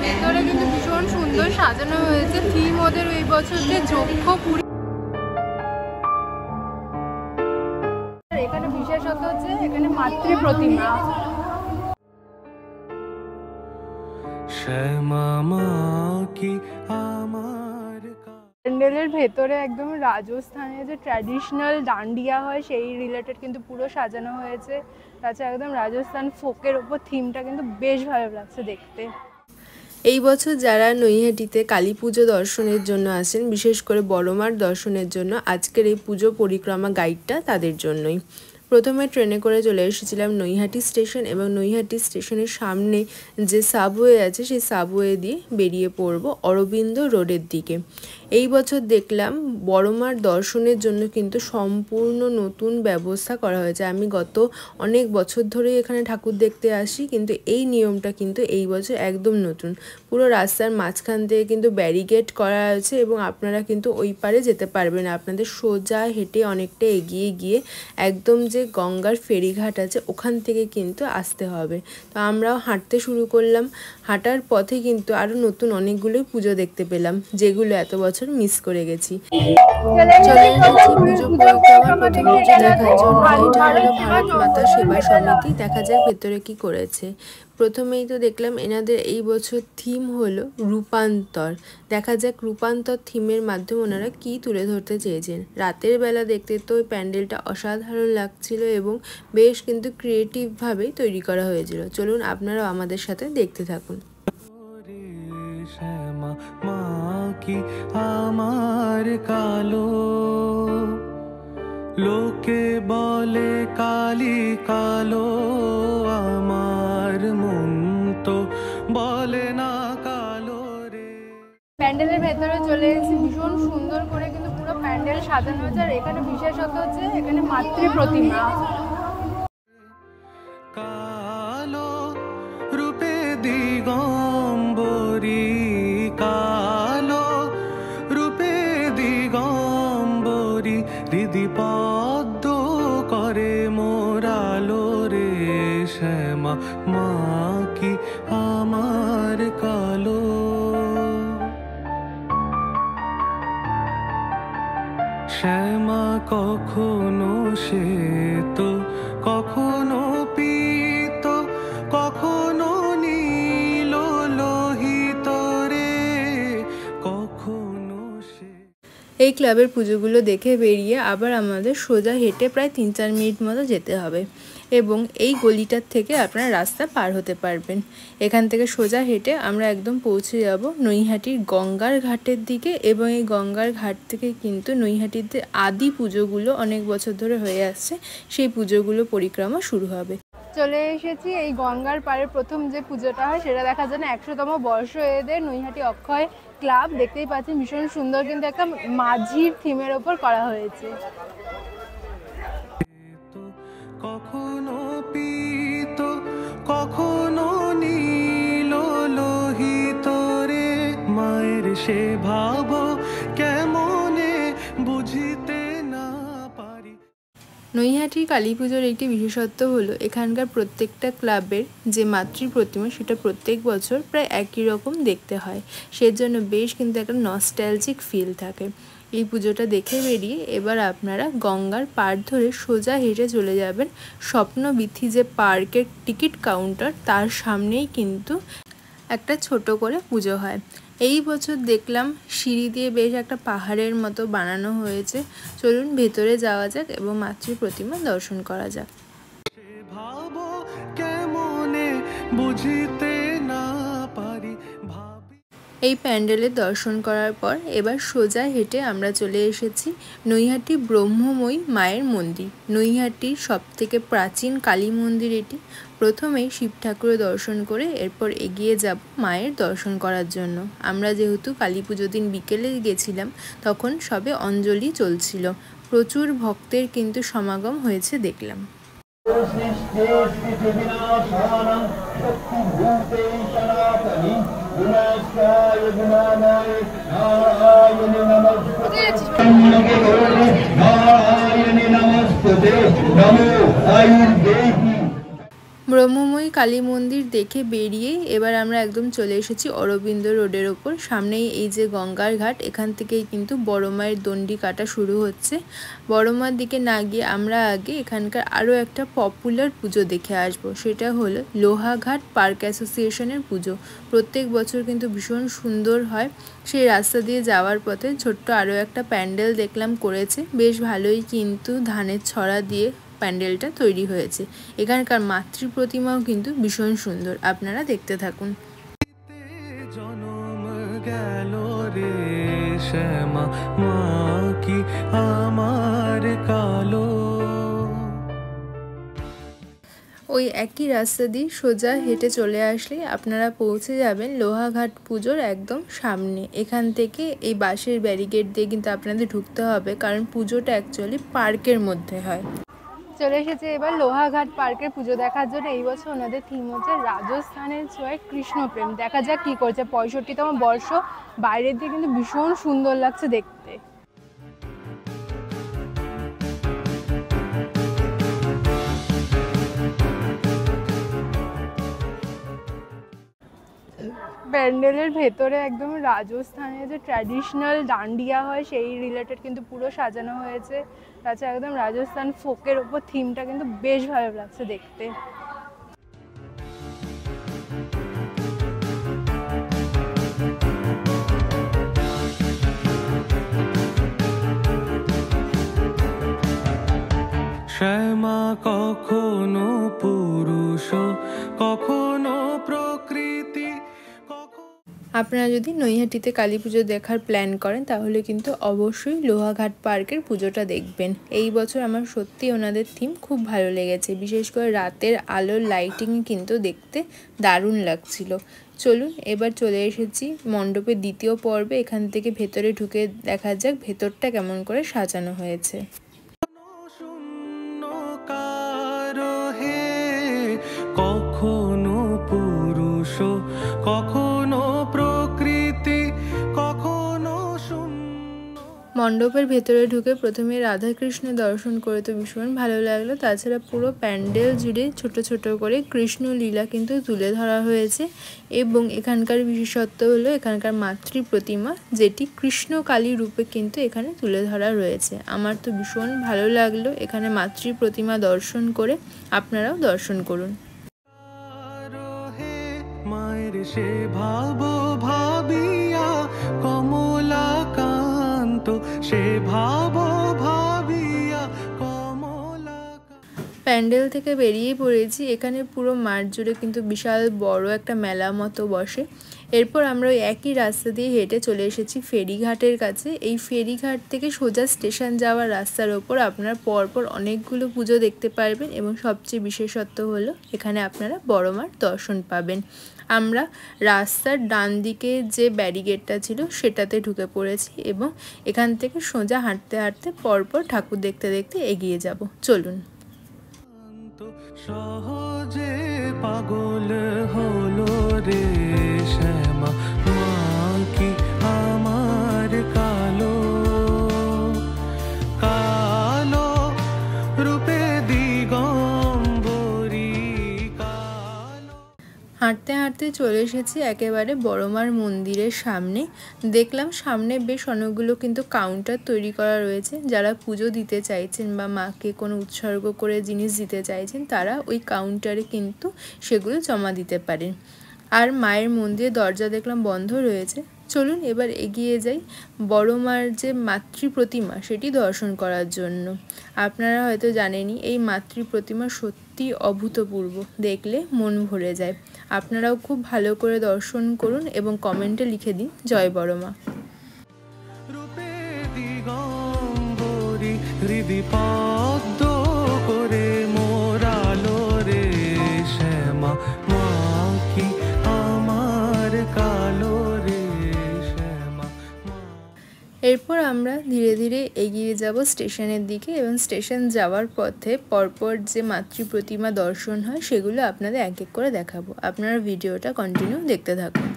ভেতরে কিন্তু ভীষণ সুন্দর সাজানো হয়েছে। থিম ওদের এই বছর যে যক্ষ পুরী। এখানে বিশেষত হচ্ছে এখানে মাতৃ প্রতিমা। প্যান্ডেলের ভেতরে একদম রাজস্থানের যে ট্র্যাডিশনাল ডান্ডিয়া হয় সেই রিলেটেড কিন্তু পুরো সাজানো হয়েছে। তাছাড়া একদম রাজস্থান ফোকের ওপর থিমটা কিন্তু বেশ ভালো লাগছে দেখতে। এই বছর যারা নৈহাটিতে কালী পুজো দর্শনের জন্য আসেন, বিশেষ করে বড়মার দর্শনের জন্য আজকের এই পুজো পরিক্রমা গাইডটা তাদের জন্যই। প্রথমে ট্রেনে করে চলে এসেছিলাম নৈহাটি স্টেশন এবং নৈহাটি স্টেশনের সামনে যে সাবওয়ে আছে সেই সাবওয়ে দিয়ে বেরিয়ে পড়ব অরবিন্দ রোডের দিকে। এই বছর দেখলাম বড়মার দর্শনের জন্য কিন্তু সম্পূর্ণ নতুন ব্যবস্থা করা হয়েছে। আমি গত অনেক বছর ধরেই এখানে ঠাকুর দেখতে আসি, কিন্তু এই নিয়মটা কিন্তু এই বছর একদম নতুন। পুরো রাস্তার মাঝখান থেকে কিন্তু ব্যারিকেড করা আছে এবং আপনারা কিন্তু ওই পারে যেতে পারবেন। আপনাদের সোজা হেঁটে অনেকটা এগিয়ে গিয়ে একদম যে গঙ্গার ফেরিঘাট আছে ওখান থেকে কিন্তু আসতে হবে। তো আমরাও হাঁটতে শুরু করলাম। হাঁটার পথে কিন্তু আরও নতুন অনেকগুলোই পুজো দেখতে পেলাম, যেগুলো এত বছর মিস করে গেছি। চলে এসেছি পুজো পরিক্রমার প্রথম পুজো দেখার জন্য। এটা হলো ভারত মাতা সেবা সমিতি। দেখা যাক ভেতরে কি করেছে। প্রথমেই তো দেখলাম এনাদের এই বছর থিম হলো রূপান্তর। দেখা যাক রূপান্তর থিমের মাধ্যমে ওনারা কি তুলে ধরতে চেয়েছেন। রাতের বেলা দেখতে তো ওই প্যান্ডেলটা অসাধারণ লাগছিল এবং বেশ কিন্তু ক্রিয়েটিভভাবেই তৈরি করা হয়েছিল। চলুন আপনারাও আমাদের সাথে দেখতে থাকুন। আমার কালো লোকে বলে কালি কালো, আমার মন তো বলে না কালো রে। প্যান্ডেলের ভেতরে চলে এসেছি। ভীষণ সুন্দর করে কিন্তু পুরো প্যান্ডেল সাজানো হয়েছে। আর এখানে বিশেষত হচ্ছে এখানে মাতৃ প্রতিমা। কালো রূপে দিগম্বরী, কালো রূপে দিগম্বরী, হৃদি পদ্ম করে মোরালো রে। শ্যামা মা কি আমার কালো। শ্যামা কখনো শ্বেত, কখনো পীত, কখনো নীল লোহিত রে, কখনো সে। এই ক্লাবের পুজোগুলো দেখে বেরিয়ে আবার আমাদের সোজা হেঁটে প্রায় 3-4 মিনিট মতো যেতে হবে এবং এই গলিটার থেকে আপনারা রাস্তা পার হতে পারবেন। এখান থেকে সোজা হেঁটে আমরা একদম পৌঁছে যাব নৈহাটির গঙ্গার ঘাটের দিকে এবং এই গঙ্গার ঘাট থেকে কিন্তু নৈহাটিতে আদি পুজোগুলো অনেক বছর ধরে হয়ে আসছে, সেই পুজোগুলো পরিক্রমা শুরু হবে। চলে এসেছি এই গঙ্গার পাড়ে প্রথম যে পুজোটা হয় সেটা দেখার জন্য। 100তম বর্ষ এদের নৈহাটি অক্ষয় ক্লাব। দেখতেই পাচ্ছেন ভীষণ সুন্দর কিন্তু একটা মাঝির থিমের ওপর করা হয়েছে। কখনো পীত, কখনো নীল লোহিত রে, মায়ের সে ভাব কেমনে বুঝিতে না পারি। নৈহাটি কালী পুজোর একটি বিশেষত্ব হলো এখানকার প্রত্যেকটা ক্লাবের যে মাতৃ প্রতিমা সেটা প্রত্যেক বছর প্রায় একই রকম দেখতে হয়। সেজন্য বেশ কিন্তু একটা নস্টালজিক ফিল থাকে। এই পুজোটা দেখে বেরিয়ে এবার আপনারা গঙ্গার পাড় ধরে সোজা হেঁটে চলে যাবেন স্বপ্নবীথি যে পার্কের টিকিট কাউন্টার, তার সামনেই কিন্তু একটা ছোট করে পুজো হয়। এই বছর দেখলাম সিঁড়ি দিয়ে বেশ একটা পাহাড়ের মতো বানানো হয়েছে। চলুন ভেতরে যাওয়া যাক এবং মাতৃ প্রতিমা দর্শন করা যাক। এই প্যান্ডেলের দর্শন করার পর এবার সোজা হেঁটে আমরা চলে এসেছি নৈহাটি ব্রহ্মময়ী মায়ের মন্দির। নৈহাটির সবথেকে প্রাচীন কালী মন্দির এটি। প্রথমেই শিব ঠাকুরের দর্শন করে এরপর এগিয়ে যাব মায়ের দর্শন করার জন্য। আমরা যেহেতু কালী পুজোর দিন বিকেলে গেছিলাম তখন সবে অঞ্জলি চলছিল। প্রচুর ভক্তের কিন্তু সমাগম হয়েছে দেখলাম। ব্রহ্মময়ী কালী মন্দির দেখে বেরিয়ে এবার আমরা একদম চলে এসেছি অরবিন্দ রোডের ওপর। সামনেই এই যে গঙ্গার ঘাট, এখান থেকেই কিন্তু বড় মায়ের দণ্ডি কাটা শুরু হচ্ছে। বড় মার দিকে না গিয়ে আমরা আগে এখানকার আরও একটা পপুলার পুজো দেখে আসব, সেটা হলো লোহাঘাট পার্ক অ্যাসোসিয়েশনের পুজো। প্রত্যেক বছর কিন্তু ভীষণ সুন্দর হয়। সেই রাস্তা দিয়ে যাওয়ার পথে ছোট্ট আরও একটা প্যান্ডেল দেখলাম করেছে, বেশ ভালোই কিন্তু ধানের ছড়া দিয়ে প্যান্ডেলটা তৈরি হয়েছে। এখানকার মাতৃ প্রতিমাও কিন্তু ভীষণ সুন্দর, আপনারা দেখতে থাকুন। জনম গেল রে শ্যামা মা কি আমার কালো। ওই একই রাস্তা দিয়ে সোজা হেঁটে চলে আসলে আপনারা পৌঁছে যাবেন লোহাঘাট পুজোর একদম সামনে। এখান থেকে এই বাঁশের ব্যারিকেড দিয়ে কিন্তু আপনাদের ঢুকতে হবে, কারণ পুজোটা অ্যাকচুয়ালি পার্কের মধ্যে হয়। চলে এসেছে এবার লোহাঘাট পার্কের পুজো দেখার জন্য। এই বছর ওনাদের থিম হচ্ছে রাজস্থানের ছোঁয়ায় কৃষ্ণপ্রেম। দেখা যাক কি করছে। 65তম বর্ষ, বাইরের দিয়ে কিন্তু ভীষণ সুন্দর লাগছে দেখতে। প্যান্ডেলের ভেতরে একদম রাজস্থানের যে ট্র্যাডিশনাল ডান্ডিয়া হয় সেই রিলেটেড কিন্তু পুরো সাজানো হয়েছে। তাছাড়া একদম রাজস্থান ফোকের ওপর থিমটা কিন্তু বেশ ভালো লাগছে দেখতে। শ্যামা কখনো পুরুষ কখনো প্রকৃতি। আপনারা যদি নৈহাটিতে কালী পুজো দেখার প্ল্যান করেন তাহলে কিন্তু অবশ্যই লোহাঘাট পার্কের পুজোটা দেখবেন। এই বছর আমার সত্যি ওনাদের থিম খুব ভালো লেগেছে, বিশেষ করে রাতের আলোর লাইটিং কিন্তু দেখতে দারুণ লাগছিল। চলুন এবার চলে এসেছি মণ্ডপের দ্বিতীয় পর্বে। এখান থেকে ভেতরে ঢুকে দেখা যাক ভেতরটা কেমন করে সাজানো হয়েছে। কখনো পুরুষ কখনো প্রকৃতি কখনো শূন্য। মণ্ডপের ভেতরে ঢুকে প্রথমে রাধাকৃষ্ণ দর্শন করে তো ভীষণ ভালো লাগলো। তাছাড়া পুরো প্যান্ডেল জুড়ে ছোট ছোট করে কৃষ্ণ লীলা কিন্তু তুলে ধরা হয়েছে। এবং এখানকার বিশেষত্ব হলো এখানকার মাতৃ প্রতিমা, যেটি কৃষ্ণ কালী রূপে কিন্তু এখানে তুলে ধরা রয়েছে। আমার তো ভীষণ ভালো লাগলো এখানে মাতৃ প্রতিমা দর্শন করে। আপনারাও দর্শন করুন। মায়ের সে ভাব ভাবিয়া কমলাকান্ত, সে ভাব ভাবিয়া কমলাকান্ত। প্যান্ডেল থেকে বেরিয়ে পড়েছি। এখানে পুরো মাঠ জুড়ে কিন্তু বিশাল বড় একটা মেলা মতো বসে। এরপর আমরা ওই একই রাস্তা দিয়ে হেঁটে চলে এসেছি ফেরিঘাটের কাছে। এই ফেরিঘাট থেকে সোজা স্টেশন যাওয়ার রাস্তার ওপর আপনারা পরপর অনেকগুলো পুজো দেখতে পারবেন, এবং সবচেয়ে বিশেষত্ব হলো এখানে আপনারা বড় মার দর্শন পাবেন। আমরা রাস্তার ডান দিকে যে ব্যারিকেডটা ছিল সেটাতে ঢুকে পড়েছি, এবং এখান থেকে সোজা হাঁটতে হাঁটতে পরপর ঠাকুর দেখতে দেখতে এগিয়ে যাব। চলুন। সহজে পাগল হলো রে শ্যামা মা কি আমার কালো কালো রূপে দিগম্বরী কালো। হাঁটতে হাঁটতে চলে এসেছি একেবারে বড়মার মন্দিরের সামনে। দেখলাম সামনে বেশ অনেকগুলো কিন্তু কাউন্টার তৈরি করা রয়েছে। যারা পুজো দিতে চাইছেন বা মাকে কোনো উৎসর্গ করে জিনিস দিতে চাইছেন তারা ওই কাউন্টারে কিন্তু সেগুলো জমা দিতে পারেন। আর মায়ের মন্দিরের দরজা দেখলাম বন্ধ রয়েছে। চলুন এবার এগিয়ে যাই বড় মার যে মাতৃ প্রতিমা সেটি দর্শন করার জন্য। আপনারা হয়তো জানেনই এই মাতৃ প্রতিমা সত্যি অভূতপূর্ব, দেখলে মন ভরে যায়। আপনারাও খুব ভালো করে দর্শন করুন এবং কমেন্টে লিখে দিন জয় বড় মা। রূপে দিগম্বরী হৃদি পদ্ম করে মোরালো রে শ্যামা মা কি আমার কালো রে শ্যামা মা। এরপর আমরা ধীরে ধীরে এগিয়ে যাব স্টেশনের দিকে, এবং স্টেশন যাওয়ার পথে পরপর যে মাতৃ প্রতিমা দর্শন হয় সেগুলো আপনাদের এক এক করে দেখাবো। আপনারা ভিডিওটা কন্টিনিউ দেখতে থাকুন।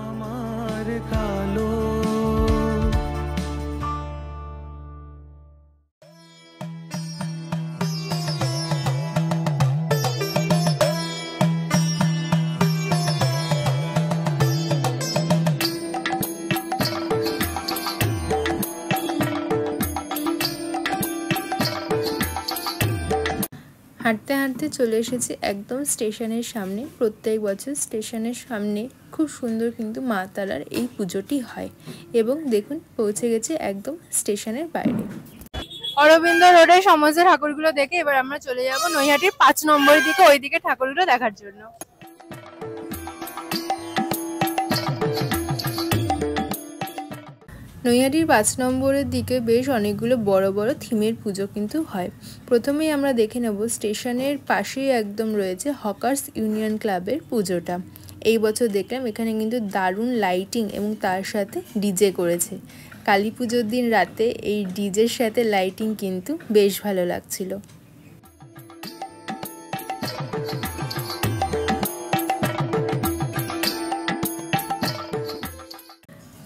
আমার কালো হাঁটতে হাঁটতে চলে এসেছি একদম স্টেশনের সামনে। প্রত্যেক বছর স্টেশনের সামনে খুব সুন্দর কিন্তু মা তারার এই পুজোটি হয় এবং দেখুন পৌঁছে গেছি একদম স্টেশনের বাইরে। অরবিন্দ রোডের সমস্ত ঠাকুরগুলো দেখে এবার আমরা চলে যাব নৈহাটির 5 নম্বরের দিকে, ওইদিকে ঠাকুরগুলো দেখার জন্য। নৈহাটির 5 নম্বরের দিকে বেশ অনেকগুলো বড় বড় থিমের পুজো কিন্তু হয়। প্রথমেই আমরা দেখে নেব স্টেশনের পাশেই একদম রয়েছে হকার্স ইউনিয়ন ক্লাবের পুজোটা। এই বছর দেখলাম এখানে কিন্তু দারুণ লাইটিং এবং তার সাথে ডিজে করেছে। কালী পুজোর দিন রাতে এই ডিজের সাথে লাইটিং কিন্তু বেশ ভালো লাগছিল।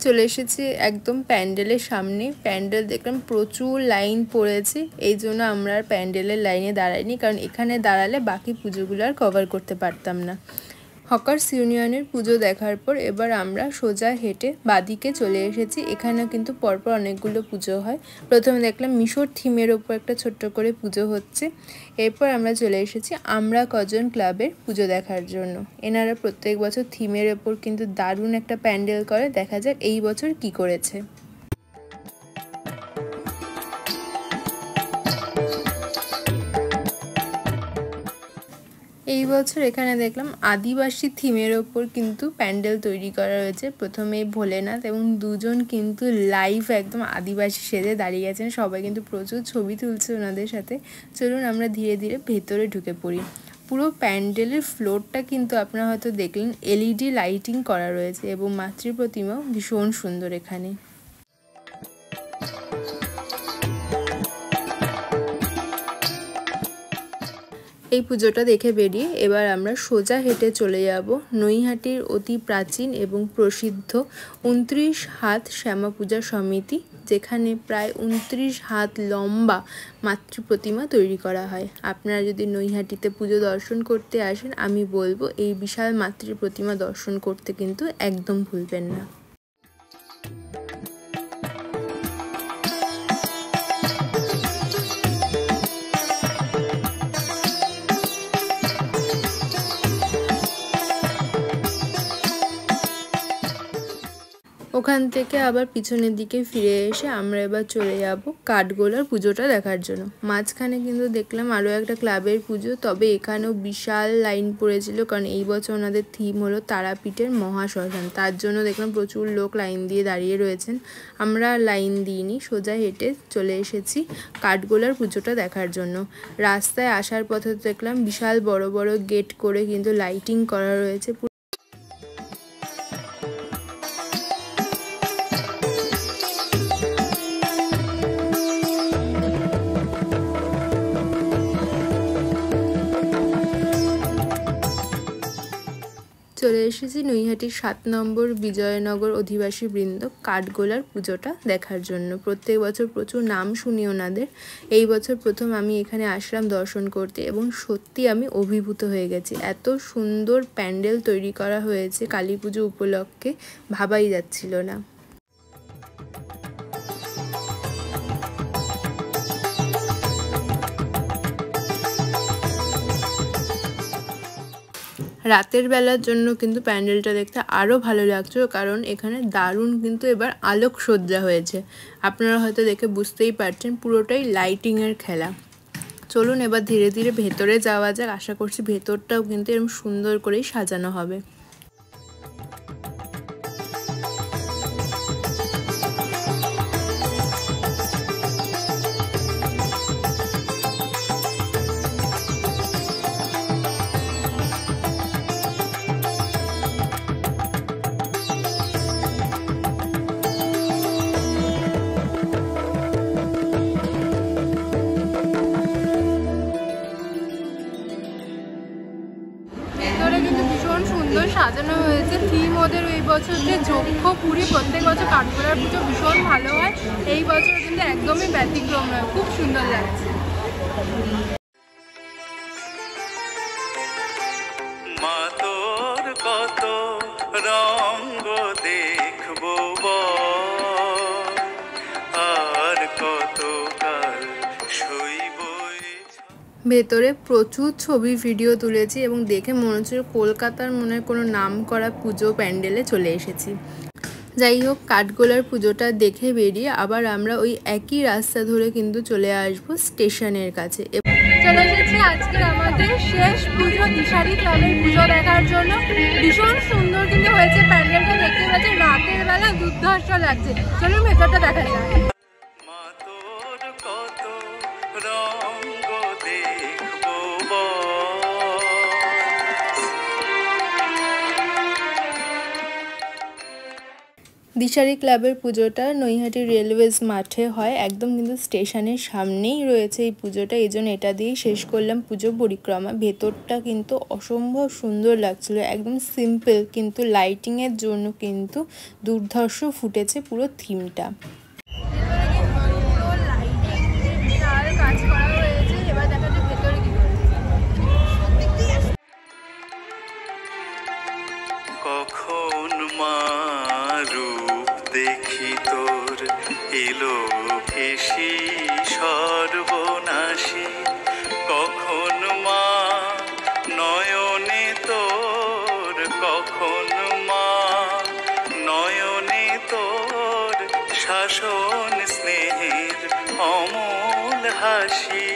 চলে এসেছি একদম প্যান্ডেলের সামনে। প্যান্ডেল দেখলাম প্রচুর লাইন পড়েছে, এই জন্য আমরা আর প্যান্ডেলের লাইনে দাঁড়াইনি, কারণ এখানে দাঁড়ালে বাকি পুজোগুলো আর কভার করতে পারতাম না। হকার্স ইউনিয়নের পুজো দেখার পর এবার আমরা সোজা হেঁটে বাদিকে চলে এসেছি। এখানেও কিন্তু পরপর অনেকগুলো পুজো হয়। প্রথমে দেখলাম মিশর থিমের ওপর একটা ছোট্ট করে পুজো হচ্ছে। এরপর আমরা চলে এসেছি আমরা কজন ক্লাবের পুজো দেখার জন্য। এনারা প্রত্যেক বছর থিমের ওপর কিন্তু দারুণ একটা প্যান্ডেল করে, দেখা যাক এই বছর কি করেছে। এই বছর এখানে দেখলাম আদিবাসী থিমের ওপর কিন্তু প্যান্ডেল তৈরি করা হয়েছে। প্রথমে ভোলেনাথ এবং দুজন কিন্তু লাইভ একদম আদিবাসী সেজে দাঁড়িয়ে আছেন। সবাই কিন্তু প্রচুর ছবি তুলছে ওনাদের সাথে। চলুন আমরা ধীরে ধীরে ভেতরে ঢুকে পড়ি। পুরো প্যান্ডেলের ফ্লোরটা কিন্তু আপনারা হয়তো দেখলেন এলইডি লাইটিং করা রয়েছে এবং মাতৃ প্রতিমাও ভীষণ সুন্দর এখানে। এই পুজোটা দেখে বেরিয়ে এবার আমরা সোজা হেঁটে চলে যাব নৈহাটির অতি প্রাচীন এবং প্রসিদ্ধ 29 হাত শ্যামা পূজা সমিতি, যেখানে প্রায় 29 হাত লম্বা মাতৃ প্রতিমা তৈরি করা হয়। আপনারা যদি নৈহাটিতে পুজো দর্শন করতে আসেন, আমি বলবো এই বিশাল মাতৃ প্রতিমা দর্শন করতে কিন্তু একদম ভুলবেন না। ওখান থেকে আবার পিছনের দিকে ফিরে এসে আমরা এবার চলে যাব কাঠগোলার পুজোটা দেখার জন্য। মাঝখানে কিন্তু দেখলাম আরও একটা ক্লাবের পুজো, তবে এখানেও বিশাল লাইন পড়েছিল, কারণ এই বছর ওনাদের থিম হলো তারাপীঠের মহাশ্মশান। তার জন্য দেখলাম প্রচুর লোক লাইন দিয়ে দাঁড়িয়ে রয়েছেন। আমরা লাইন দিইনি, সোজা হেঁটে চলে এসেছি কাঠগোলার পুজোটা দেখার জন্য। রাস্তায় আসার পথে দেখলাম বিশাল বড় বড় গেট করে কিন্তু লাইটিং করা রয়েছে। চলে এসেছি নৈহাটির 7 নম্বর বিজয়নগর অধিবাসী বৃন্দ কাঠগোলার পুজোটা দেখার জন্য। প্রত্যেক বছর প্রচুর নাম শুনি ওনাদের। এই বছর প্রথম আমি এখানে আসলাম দর্শন করতে এবং সত্যি আমি অভিভূত হয়ে গেছি। এত সুন্দর প্যান্ডেল তৈরি করা হয়েছে কালী পুজো উপলক্ষে, ভাবাই যাচ্ছিল না। রাতের বেলার জন্য কিন্তু প্যান্ডেলটা দেখতে আরও ভালো লাগছিল, কারণ এখানে দারুণ কিন্তু এবার আলোকসজ্জা হয়েছে। আপনারা হয়তো দেখে বুঝতেই পারছেন পুরোটাই লাইটিংয়ের খেলা। চলুন এবার ধীরে ধীরে ভেতরে যাওয়া যাক। আশা করছি ভেতরটাও কিন্তু এরকম সুন্দর করেই সাজানো হবে। সাজানো হয়েছে থিম ওদের এই বছর যে যক্ষ পুরী। প্রত্যেক বছর কাঠগোলার পুজো ভীষণ ভালো হয়, এই বছর কিন্তু একদমই ব্যতিক্রম নয়, খুব সুন্দর লাগছে। মা তোর কত রঙ্গ দেখবো আর কত কাল সইব। ভেতরে প্রচুর ছবি ভিডিও তুলেছি এবং দেখে মনে হচ্ছে কলকাতার মনে কোনো নাম করা পুজো প্যান্ডেলে চলে এসেছি। যাই হোক, কাঠগোলার পুজোটা দেখে বেরিয়ে আবার আমরা ওই একই রাস্তা ধরে কিন্তু চলে আসবো স্টেশনের কাছে। চলে এসেছি আজকের আমাদের শেষ পুজো দিশারি ক্লাবের পুজো দেখার জন্য। ভীষণ সুন্দর কিন্তু হয়েছে প্যান্ডেলটা, দেখতে পাচ্ছি রাতের বেলা দুর্ধর্ষ লাগছে। চলুন ভেতরটা দেখা যায়। মা তোর কত রঙ্গ দেখবো বল। দিশারি ক্লাবের পুজোটা নৈহাটি রেলওয়েজ মাঠে হয়, একদম কিন্তু স্টেশনের সামনেই রয়েছে এই পুজোটা। এই জন্য এটা দিয়েই শেষ করলাম পুজো পরিক্রমা। ভেতরটা কিন্তু অসম্ভব সুন্দর লাগছিল, একদম সিম্পল, কিন্তু লাইটিংয়ের জন্য কিন্তু দুর্ধর্ষ ফুটেছে পুরো থিমটা। কখন মা রূপ দেখি তোর এলো ভেসি সর্বনাশী, কখন মা নয়নে তোর, কখন মা নয়নে তোর শাসন স্নেহের অমল হাসি।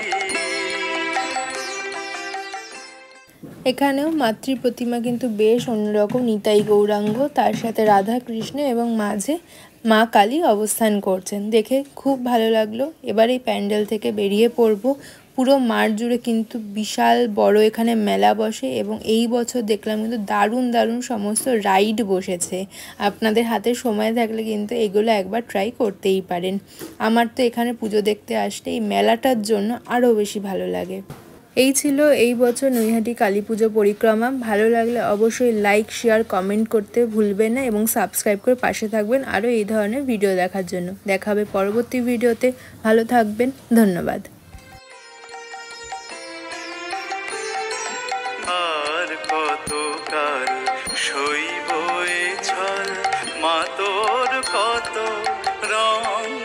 এখানেও মাতৃ প্রতিমা কিন্তু বেশ অন্যরকম, নিতাই গৌরাঙ্গ, তার সাথে রাধা কৃষ্ণ এবং মাঝে মা কালী অবস্থান করছেন, দেখে খুব ভালো লাগলো। এবার এই প্যান্ডেল থেকে বেরিয়ে পড়ব। পুরো মাঠ জুড়ে কিন্তু বিশাল বড় এখানে মেলা বসে এবং এই বছর দেখলাম কিন্তু দারুণ দারুণ সমস্ত রাইড বসেছে। আপনাদের হাতে সময় থাকলে কিন্তু এগুলো একবার ট্রাই করতেই পারেন। আমার তো এখানে পুজো দেখতে আসলে এই মেলাটার জন্য আরও বেশি ভালো লাগে। এই ছিল এই বছর নৈহাটি কালী পুজো পরিক্রমা। ভালো লাগলে অবশ্যই লাইক, শেয়ার, কমেন্ট করতে ভুলবেন না এবং সাবস্ক্রাইব করে পাশে থাকবেন আরও এই ধরনের ভিডিও দেখার জন্য। দেখা হবে পরবর্তী ভিডিওতে। ভালো থাকবেন, ধন্যবাদ। আর কতকাল সইব এ ছল, মা তোর কত রঙ